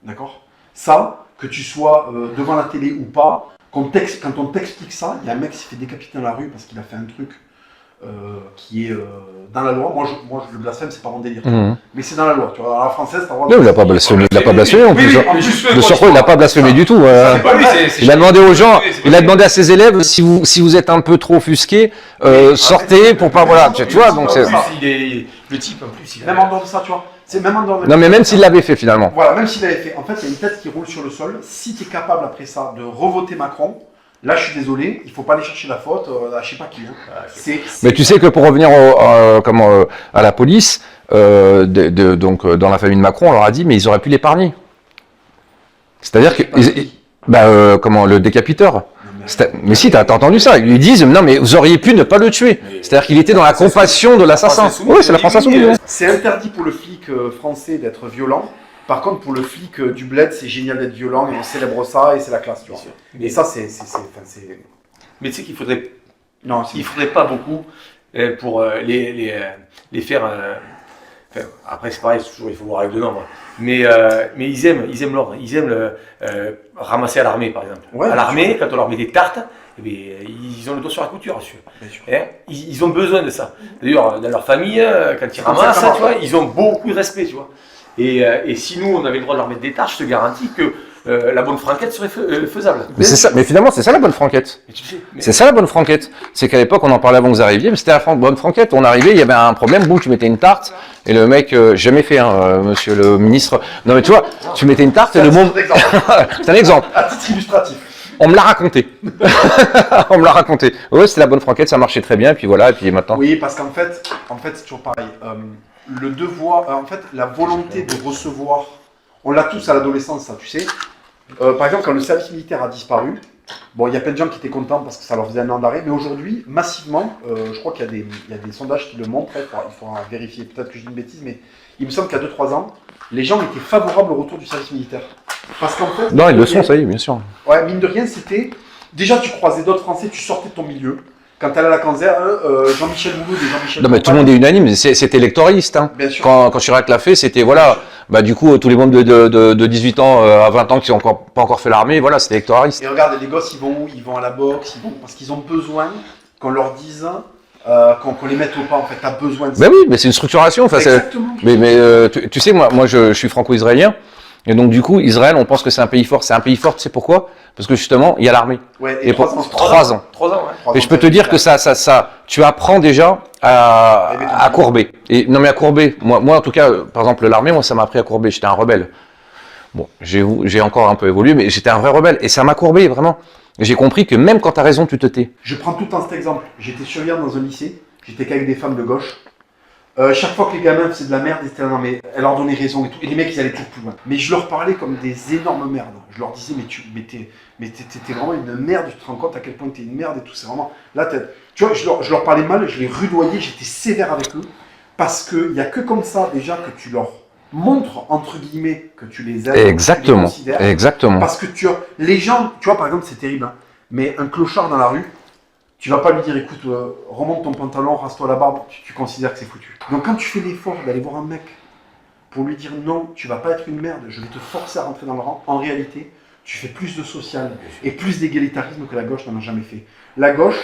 d'accord? Ça, que tu sois devant la télé ou pas, quand on t'explique ça, il y a un mec qui s'est fait décapiter dans la rue parce qu'il a fait un truc qui est dans la loi. Moi, le blasphème, c'est pas mon délire. Mais c'est dans la loi. Tu vois, dans la française, t'as le droit de...
Non, il n'a pas blasphémé. Il n'a pas blasphémé en plus. De surcroît, il n'a pas blasphémé du tout. Il a demandé aux gens, il a demandé à ses élèves, si vous êtes un peu trop offusqués, sortez pour pas... Voilà, tu vois, donc c'est...
Le type, en plus, il a...
Même en dehors de ça, tu vois. C'est même en dehors de...
Non, mais même s'il l'avait fait, finalement.
Voilà, même s'il l'avait fait. En fait, il y a une tête qui roule sur le sol. Si tu es capable, après ça, de revoter Macron... Là, je suis désolé, il ne faut pas aller chercher la faute à je ne sais pas qui. Hein.
Mais tu sais que pour revenir à la police, donc dans la famille de Macron, on leur a dit, mais ils auraient pu l'épargner. C'est-à-dire que, le décapiteur. Mais si, t'as entendu ça. Ils lui disent, non, mais vous auriez pu ne pas le tuer. C'est-à-dire qu'il était dans la compassion de l'assassin. Oui, c'est la France insoumise.
C'est interdit pour le flic français d'être violent. Par contre, pour le flic du bled, c'est génial d'être violent, et on célèbre ça, et c'est la classe, tu vois. Et ça, c'est...
Mais tu sais qu'il faudrait... Non, il faudrait pas beaucoup pour les faire... après, c'est pareil, toujours, il faut voir avec le nombre. Mais ils aiment l'ordre. Ils aiment ramasser à l'armée, par exemple. Ouais, à l'armée, quand on leur met des tartes, eh bien, ils ont le dos sur la couture,
Bien sûr.
hein, ils ont besoin de ça. D'ailleurs, dans leur famille, quand ils
comme ça
ramassent,
que ça
tu vois, ils ont beaucoup de respect, tu vois. Et si nous, on avait le droit de leur mettre des tâches, je te garantis que la bonne franquette serait faisable.
Mais c'est ça, mais finalement, c'est ça la bonne franquette.
Mais tu sais, mais-
C'est ça la bonne franquette. C'est qu'à l'époque, on en parlait avant que vous arriviez, mais c'était la bonne franquette. On arrivait, il y avait un problème, boum, tu mettais une tarte, et le mec, jamais fait, hein, monsieur le ministre. Non, mais tu vois, tu mettais une tarte et le monde. C'est un exemple.
À titre illustratif.
On me l'a raconté. On me l'a raconté. Ouais, c'était la bonne franquette, ça marchait très bien, et puis voilà, et puis maintenant.
Oui, parce qu'en fait, c'est toujours pareil. Le devoir, en fait, la volonté de recevoir, on l'a tous à l'adolescence, ça, tu sais. Par exemple, quand le service militaire a disparu, bon, il y a plein de gens qui étaient contents parce que ça leur faisait un an d'arrêt, mais aujourd'hui, massivement, je crois qu'il y a des sondages qui le montrent, il faudra vérifier, peut-être que je dis une bêtise, mais il me semble qu'il y a 2-3 ans, les gens étaient favorables au retour du service militaire. Parce qu'en fait...
Non, ils le sont, ça y est, bien sûr.
Ouais, mine de rien, c'était... Déjà, tu croisais d'autres Français, tu sortais de ton milieu. Quand tu allais à la Canzer, Jean-Michel Mouloud et Jean-Michel...
Non, mais tout le monde est unanime, c'était électoraliste. Hein.
Bien sûr.
Quand Chirac l'a fait, c'était, voilà, bah du coup, tous les membres de 18 ans à 20 ans qui n'ont pas encore fait l'armée, voilà, c'était électoraliste.
Et regarde, les gosses, ils vont où? Ils vont à la boxe, parce qu'ils ont besoin qu'on leur dise, qu'on les mette au pas, en fait. Tu as besoin de ça.
Ben oui, mais c'est une structuration. Enfin,
Exactement.
mais tu sais, moi je suis franco-israélien. Et donc, du coup, Israël, on pense que c'est un pays fort. C'est un pays fort, tu sais pourquoi? Parce que justement, il y a l'armée.
Ouais,
Et pour 3 ans.
3 ans, ouais.
Et je peux te dire que tu apprends déjà à courber. Et non, mais à courber. Moi, en tout cas, par exemple, l'armée, moi, ça m'a appris à courber. J'étais un rebelle. Bon, j'ai encore un peu évolué, mais j'étais un vrai rebelle. Et ça m'a courbé, vraiment. Et j'ai compris que même quand t'as raison, tu te tais.
Je prends tout le temps cet exemple. J'étais surveillant dans un lycée, j'étais qu'avec des femmes de gauche. Chaque fois que les gamins faisaient de la merde, ils étaient là, non mais elle leur donnait raison et tout. Et les mecs, ils allaient toujours plus loin. Mais je leur parlais comme des énormes merdes. Je leur disais, mais t'es vraiment une merde, tu te rends compte à quel point t'es une merde et tout. C'est vraiment. Là, tu vois, je leur parlais mal, je les rudoyais, j'étais sévère avec eux. Parce qu'il n'y a que comme ça, déjà, que tu leur montres, entre guillemets, que tu les aimes.
Exactement.
Que tu les considères.
Exactement.
Parce que les gens, tu vois, par exemple, c'est terrible, hein, mais un clochard dans la rue, tu vas pas lui dire, écoute, remonte ton pantalon, rase-toi la barbe, tu considères que c'est foutu. Donc quand tu fais l'effort d'aller voir un mec pour lui dire non, tu vas pas être une merde, je vais te forcer à rentrer dans le rang, en réalité, tu fais plus de social et plus d'égalitarisme que la gauche n'en a jamais fait. La gauche,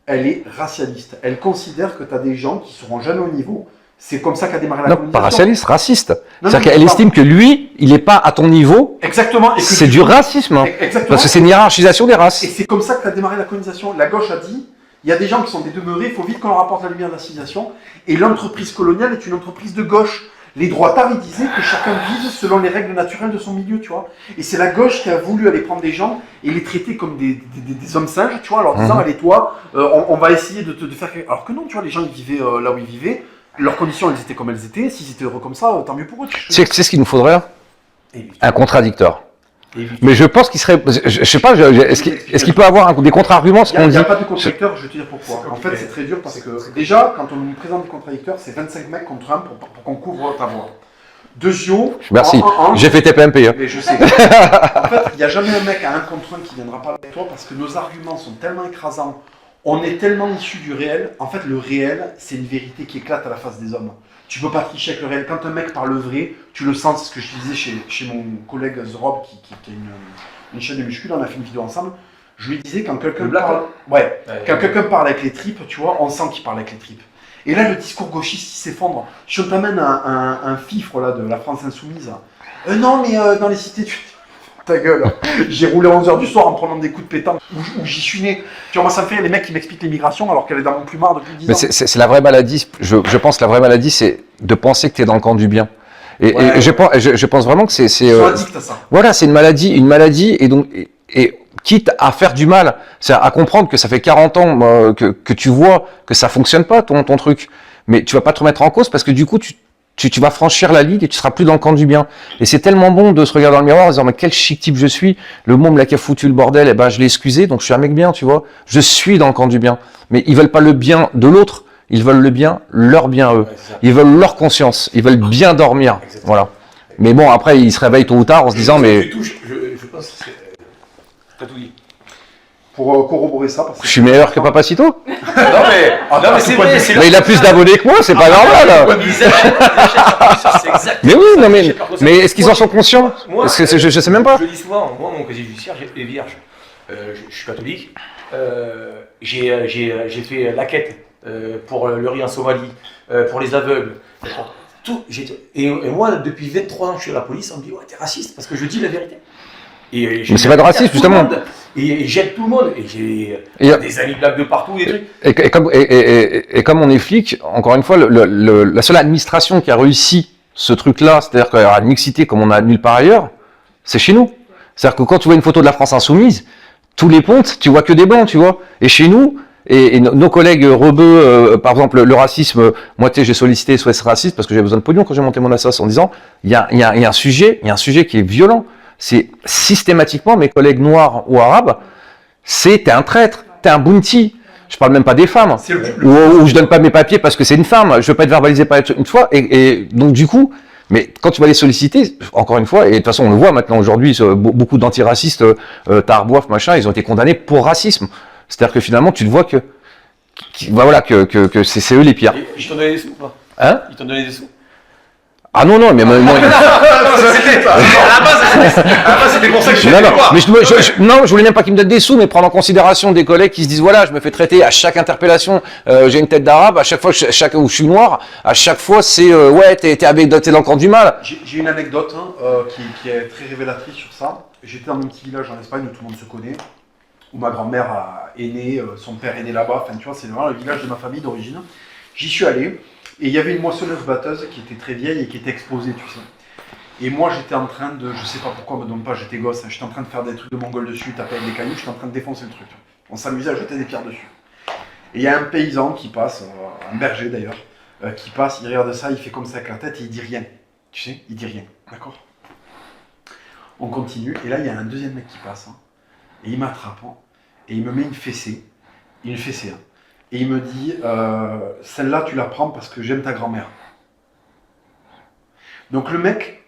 elle est racialiste. Elle considère que tu as des gens qui seront jamais au niveau. C'est comme ça qu'a démarré la
Non,
colonisation.
pas racialiste, raciste.
Non,
C'est-à-dire qu'elle
non,
estime que lui, il n'est pas à ton niveau.
Exactement.
C'est du racisme. Hein.
Exactement.
Parce que c'est une hiérarchisation des races.
Et c'est comme ça qu'a démarré la colonisation. La gauche a dit, il y a des gens qui sont des demeurés, il faut vite qu'on leur apporte la lumière de la civilisation. Et l'entreprise coloniale est une entreprise de gauche. Les droitards, ils disaient que chacun vive selon les règles naturelles de son milieu, tu vois. Et c'est la gauche qui a voulu aller prendre des gens et les traiter comme des hommes singes, tu vois, en leur disant, allez toi, on va essayer de faire quelque... Alors que non, tu vois, les gens, ils vivaient là où ils vivaient. Leurs conditions, elles étaient comme elles étaient. S'ils étaient heureux comme ça, tant mieux pour eux.
C'est ce qu'il nous faudrait là? Un contradicteur.
Évite.
Mais je pense qu'il serait... Je sais pas, est-ce qu'il peut avoir des contre-arguments ce
Il
qu'on
n'y
dit?
a pas de contradicteur, je vais te dire pourquoi. En fait, c'est très dur parce que déjà, quand on nous présente des contradicteurs, c'est 25 mecs contre un pour qu'on couvre ta voix. Deuxio,
Merci, j'ai fait TPMP. Hein.
Mais je sais. En fait, il n'y a jamais un mec à un contre un qui viendra parler avec toi parce que nos arguments sont tellement écrasants. On est tellement issus du réel. En fait, le réel, c'est une vérité qui éclate à la face des hommes. Tu peux pas tricher avec le réel. Quand un mec parle vrai, tu le sens. C'est ce que je disais chez mon collègue Zrob qui a une chaîne de muscu. Là, on a fait une vidéo ensemble. Je lui disais, quand quelqu'un parle... Ouais. Quand quelqu'un parle avec les tripes, tu vois, on sent qu'il parle avec les tripes. Et là, le discours gauchiste, il s'effondre. Si on t'amène un fifre là, de la France insoumise, non, mais dans les cités, ta gueule. J'ai roulé 11h du soir en prenant des coups de pétanque où j'y suis né. Tu vois, moi, ça me fait les mecs qui m'expliquent l'immigration alors qu'elle est dans mon plumard depuis 10 ans.
Mais c'est la vraie maladie. Je pense que la vraie maladie, c'est de penser que tu es dans le camp du bien. Et je pense vraiment que c'est.
Ils sont addicts à ça.
Voilà, c'est une maladie, et donc. Et quitte à faire du mal, c'est à comprendre que ça fait 40 ans que tu vois que ça fonctionne pas ton truc, mais tu vas pas te remettre en cause parce que du coup tu vas franchir la ligne et tu seras plus dans le camp du bien. Et c'est tellement bon de se regarder dans le miroir en se disant mais quel chic type je suis, le monde là qui a foutu le bordel, et ben je l'ai excusé, donc je suis un mec bien, tu vois, je suis dans le camp du bien. Mais ils veulent pas le bien de l'autre, ils veulent le bien, leur bien à eux. Ils veulent leur conscience, ils veulent bien dormir, voilà. Mais bon, après ils se réveillent tôt ou tard en se disant mais
Je pense que c'est... T'as tout dit.
Pour corroborer ça, parce que
je suis meilleur que Papacito.
Non mais c'est vrai, c'est
Mais il a plus d'abonnés que moi, c'est pas normal. Mais oui, non mais est-ce qu'ils en sont conscients? Parce que je sais même pas.
Je le dis souvent, moi mon casier judiciaire est vierge. Je suis catholique, j'ai fait la quête pour le riz en Somalie, pour les aveugles, pour tout. Et moi, depuis 23 ans, je suis à la police, on me dit ouais, t'es raciste parce que je dis la vérité.
Mais c'est pas de racisme, justement.
Et j'aide tout le monde. Et j'ai des amis blagues de partout, des trucs.
Et comme on est flic, encore une fois, la seule administration qui a réussi ce truc-là, c'est-à-dire qu'il y aura une mixité comme on a nulle part ailleurs, c'est chez nous. C'est-à-dire que quand tu vois une photo de la France insoumise, tous les pontes, tu vois que des blancs, tu vois. Et chez nous, et nos collègues rebeux, par exemple, le racisme, moi, tu sais, j'ai sollicité SOS Raciste parce que j'avais besoin de pognon quand j'ai monté mon association en disant, il y a un sujet qui est violent. C'est systématiquement mes collègues noirs ou arabes, t'es un traître, t'es un bounty. Je parle même pas des femmes, ou je donne pas mes papiers parce que c'est une femme, je veux pas être verbalisé par une fois, et donc du coup, mais quand tu vas les solliciter, encore une fois, et de toute façon on le voit maintenant aujourd'hui, beaucoup d'antiracistes, Tarboif, machin, ils ont été condamnés pour racisme. C'est-à-dire que finalement tu te vois que c'est eux les pires.
Et ils t'ont donné des sous ou pas?
Hein?
Ils t'ont donné des sous?
Ah non, mais moi...
À la base, c'était pour ça que je suis allé voir.
Mais je voulais même pas qu'ils me donnent des sous, mais prendre en considération des collègues qui se disent, voilà, je me fais traiter à chaque interpellation, j'ai une tête d'arabe, à chaque fois où je suis noir, à chaque fois c'est, ouais, t'es dans le camp du mal.
J'ai une anecdote qui est très révélatrice sur ça. J'étais dans mon petit village en Espagne où tout le monde se connaît, où ma grand-mère est née, son père est né là-bas, enfin tu vois, c'est vraiment le village de ma famille d'origine. J'y suis allé. Et il y avait une moissonneuse-batteuse qui était très vieille et qui était exposée, tu sais. Et moi, j'étais en train de, je sais pas pourquoi, me donne pas, j'étais gosse, j'étais en train de faire des trucs de mongol dessus, taper avec des cailloux, j'étais en train de défoncer le truc. On s'amusait à jeter des pierres dessus. Et il y a un paysan qui passe, un berger d'ailleurs, qui passe, il regarde ça, il fait comme ça avec la tête et il dit rien. Tu sais, il dit rien, d'accord? On continue, et là, il y a un deuxième mec qui passe, et il m'attrape, et il me met une fessée, et il me dit, celle-là tu la prends parce que j'aime ta grand-mère. Donc le mec,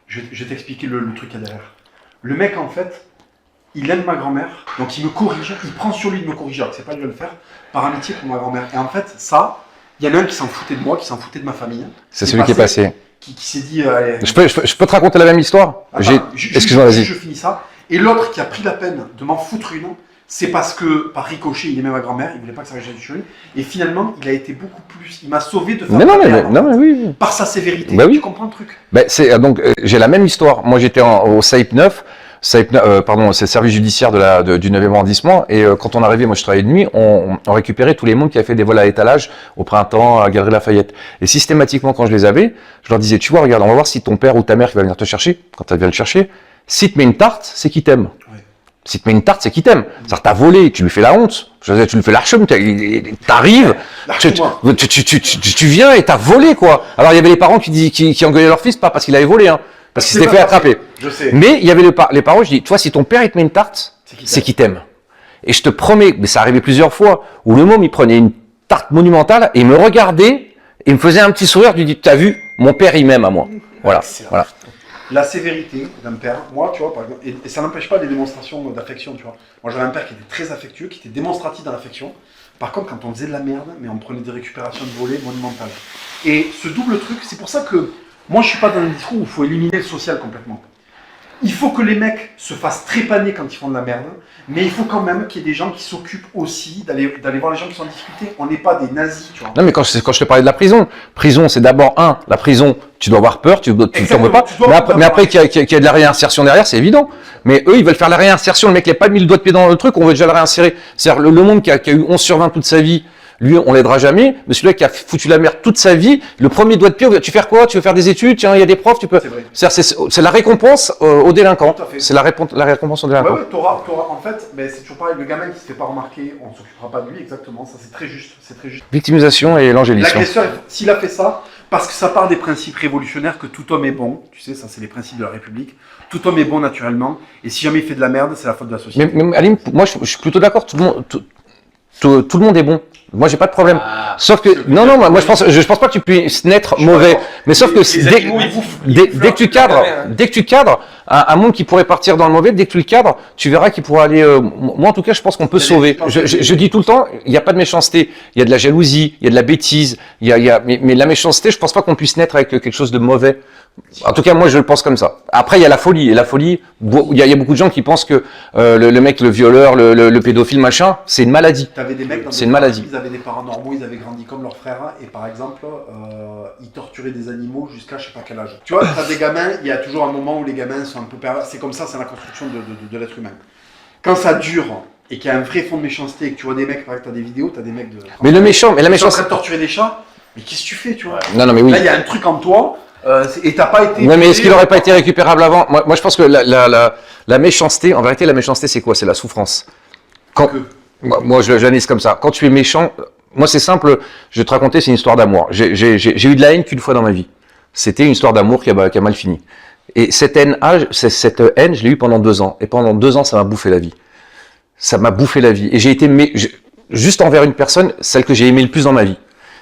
je vais t'expliquer le truc qu'il y a derrière. Le mec en fait, il aime ma grand-mère, donc il me corrige, il prend sur lui de me corriger, alors que c'est pas lui de le faire, par amitié pour ma grand-mère. Et en fait, ça, il y en a un qui s'en foutait de moi, qui s'en foutait de ma famille.
C'est celui qui est passé.
Qui s'est dit... allez,
je peux te raconter la même histoire? Excuse-moi, vas-y.
Je finis ça. Et l'autre qui a pris la peine de m'en foutre une, c'est parce que, par ricochet, il aimait ma grand-mère, il voulait pas que ça reste sur lui, et finalement, il a été beaucoup plus... Il m'a sauvé de faire...
Oui.
Par sa sévérité,
bah oui.
Tu comprends le truc?
Donc, j'ai la même histoire. Moi, j'étais au SAIP 9, c'est le service judiciaire du 9e arrondissement, et quand on arrivait, moi je travaillais de nuit, on récupérait tous les mondes qui avaient fait des vols à étalage au printemps, à Galerie Lafayette. Et systématiquement, quand je les avais, je leur disais, tu vois, regarde, on va voir si ton père ou ta mère qui va venir te chercher, quand elle vient le chercher, si te met une tarte, c'est qu'il t'aime. Si tu mets une tarte, c'est qu'il t'aime. C'est-à-dire, t'as volé, tu lui fais la honte. Tu lui fais l'archum, t'arrives, tu viens et t'as volé, quoi. Alors, il y avait les parents qui engueulaient leur fils, pas parce qu'il avait volé, parce qu'il s'était fait attraper.
Je sais.
Mais il y avait les parents, je dis, toi, si ton père, il te met une tarte, c'est qu'il t'aime. Et je te promets, mais ça arrivait plusieurs fois, où le môme, il prenait une tarte monumentale, et il me regardait, et il me faisait un petit sourire, je lui dis, t'as vu, mon père, il m'aime à moi. Voilà.
La sévérité d'un père, moi, tu vois, par exemple, et ça n'empêche pas des démonstrations d'affection, tu vois. Moi, j'avais un père qui était très affectueux, qui était démonstratif dans l'affection. Par contre, quand on faisait de la merde, mais on prenait des récupérations de volets monumentales. Et ce double truc, c'est pour ça que moi, je suis pas dans un discours où il faut éliminer le social complètement. Il faut que les mecs se fassent trépaner quand ils font de la merde, mais il faut quand même qu'il y ait des gens qui s'occupent aussi d'aller voir les gens qui sont en difficulté. On n'est pas des nazis, tu vois.
Non, mais quand je te parlais de la prison, c'est d'abord, la prison, tu dois avoir peur, tu t'en veux pas, mais après qu'il y a de la réinsertion derrière, c'est évident. Mais eux, ils veulent faire la réinsertion, le mec qui n'a pas mis le doigt de pied dans le truc, on veut déjà le réinsérer. C'est-à-dire, le monde qui a eu 11 sur 20 toute sa vie, lui, on l'aidera jamais, mais celui-là qui a foutu la merde toute sa vie, le premier doigt de pied, tu veux faire quoi? Tu veux faire des études? Tiens, il y a des profs, tu peux. C'est la récompense aux délinquants. C'est la récompense aux délinquants.
Ouais, t'auras, en fait, mais c'est toujours pareil, le gamin qui se fait pas remarquer, on s'occupera pas de lui, exactement, ça c'est très juste,
Victimisation et l'angélisme.
L'agresseur, s'il a fait ça, parce que ça part des principes révolutionnaires que tout homme est bon, tu sais, ça c'est les principes de la République, tout homme est bon naturellement, et si jamais il fait de la merde, c'est la faute de la société.
Mais Aline, moi je suis plutôt d'accord, tout le monde est bon. Moi, j'ai pas de problème. Sauf que, moi, je pense pas que tu puisses naître mauvais. Mais sauf que dès que tu cadres un monde qui pourrait partir dans le mauvais, dès que tu le cadres, tu verras qu'il pourra aller, moi, en tout cas, je pense qu'on peut sauver. Je dis tout le temps, il n'y a pas de méchanceté. Il y a de la jalousie, il y a de la bêtise, mais la méchanceté, je pense pas qu'on puisse naître avec quelque chose de mauvais. En tout cas, moi, je le pense comme ça. Après, il y a la folie. Et la folie, il y a beaucoup de gens qui pensent que le mec, le violeur, le pédophile, machin, c'est une maladie.
T'avais des mecs dans
C'est une maladie.
Ils avaient des parents normaux, ils avaient grandi comme leurs frères, et par exemple, ils torturaient des animaux jusqu'à je sais pas quel âge. Tu vois, t'as des gamins, il y a toujours un moment où les gamins sont un peu pervers. C'est comme ça, c'est la construction de l'être humain. Quand ça dure et qu'il y a un vrai fond de méchanceté et que tu vois des mecs, par exemple, t'as des vidéos, t'as des mecs de.
Mais le méchant, mais la
Ils sont en
méchanceté.
train de torturer des chats, mais qu'est-ce que tu fais, tu vois?
Non, non, mais oui.
Là, il y a un truc en toi, et t'as pas été.
Ouais, mais est-ce qu'il n'aurait pas été récupérable avant? Moi, je pense que la méchanceté, en vérité, la méchanceté, c'est quoi? C'est la souffrance. Quand, moi, je l'analyse comme ça. Quand tu es méchant, moi, c'est simple. Je vais te raconter, c'est une histoire d'amour. J'ai eu de la haine qu'une fois dans ma vie. C'était une histoire d'amour qui a mal fini. Et cette haine, je l'ai eue pendant 2 ans. Et pendant 2 ans, ça m'a bouffé la vie. Ça m'a bouffé la vie. Et j'ai été juste envers une personne, celle que j'ai aimée le plus dans ma vie.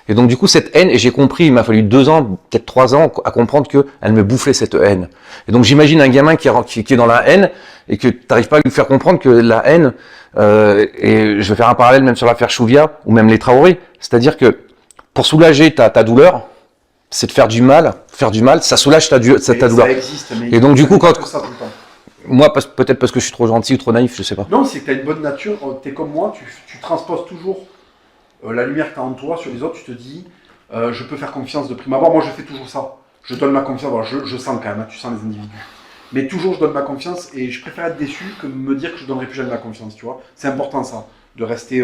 Et donc du coup cette haine, et j'ai compris, il m'a fallu 2 ans, peut-être 3 ans, à comprendre que elle me bouffait cette haine. Et donc j'imagine un gamin qui est dans la haine et que t'arrives pas à lui faire comprendre que la haine, et je vais faire un parallèle même sur l'affaire Chouvia ou même les Traoré, c'est-à-dire que pour soulager ta douleur, c'est de faire du mal, ça soulage ta douleur.
Ça existe, mais
et donc du coup quand
ça tout le temps.
moi peut-être parce que je suis trop gentil ou trop naïf, je sais pas.
Non, c'est que tu as une bonne nature, tu es comme moi, tu transposes toujours la lumière que tu as en toi sur les autres, tu te dis, je peux faire confiance de prime abord. Moi, je fais toujours ça. Je donne ma confiance. Alors, je sens quand même, tu sens les individus. Mais toujours, je donne ma confiance et je préfère être déçu que me dire que je donnerai plus jamais ma confiance, tu vois. C'est important, ça, de rester.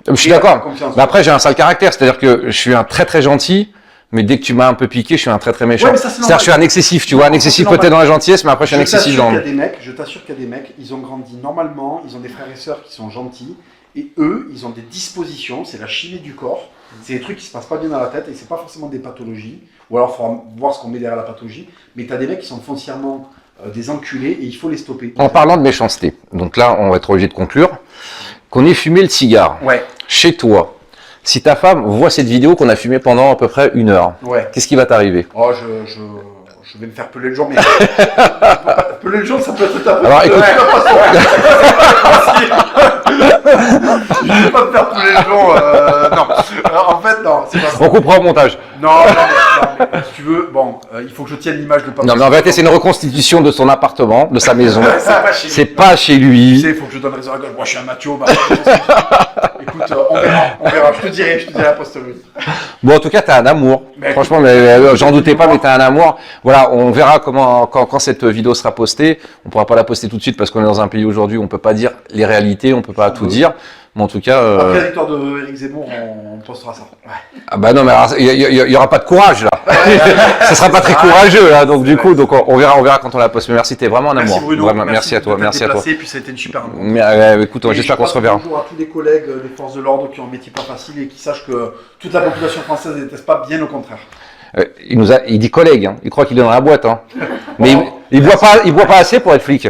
Je suis d'accord.
Confiance.
Mais après, j'ai un sale caractère, c'est-à-dire que je suis un très très gentil. Mais dès que tu m'as un peu piqué, je suis un très très méchant.
Ouais,
c'est-à-dire que je suis un excessif, tu vois, un excessif peut-être dans la gentillesse, mais après je suis un excessif dans.
Je t'assure qu'il y a des mecs, ils ont grandi normalement, ils ont des frères et sœurs qui sont gentils, et eux, ils ont des dispositions, c'est la chimie du corps, c'est des trucs qui se passent pas bien dans la tête, et c'est pas forcément des pathologies, ou alors il faudra voir ce qu'on met derrière la pathologie, mais t'as des mecs qui sont foncièrement des enculés, et il faut les stopper.
En parlant de méchanceté, donc là on va être obligé de conclure, qu'on ait fumé le cigare,
ouais.
Chez toi. Si ta femme voit cette vidéo qu'on a fumée pendant à peu près 1 heure,
ouais.
Qu'est-ce qui va t'arriver?
Oh, je vais me faire peler le jour, mais peler le jour, ça peut être un peu.
Alors écoute,
je vais pas me faire peler le jour, non. Alors, en fait, non, c'est pas ça.
on coupera au montage.
Non, mais si tu veux, bon, il faut que je tienne l'image de papa.
Non mais en vérité c'est une reconstitution de son appartement, de sa maison.
C'est
pas chez lui.
Tu sais, il faut que je donne raison à gauche. Moi, je suis un macho. Bah, écoute, on verra. Je te dirai a posteriori.
Bon, en tout cas, t'as un amour.
Mais
franchement, j'en doutais pas, mais t'as un amour. Voilà, on verra quand cette vidéo sera postée. On pourra pas la poster tout de suite parce qu'on est dans un pays aujourd'hui où on peut pas dire les réalités, on peut pas tout dire. Mais en tout cas.
Après la victoire de Éric Zemmour, on postera ça. Ouais.
Ah bah non, mais il y aura pas de courage là. Ça sera pas très courageux là. Donc du coup, on verra quand on la poste. Mais merci, t'es vraiment un amour.
Merci Bruno.
Vraiment, merci à toi, merci à toi.
Puis ça a été une super rencontre.
Mais écoute, j'espère qu'on se reverra.
Bonjour à tous les collègues des forces de l'ordre qui ont un métier pas facile et qui sachent que toute la population française ne déteste pas, bien au contraire.
Il dit collègue, hein. Il croit qu'il est dans la boîte, hein. Mais il boit pas assez pour être flic.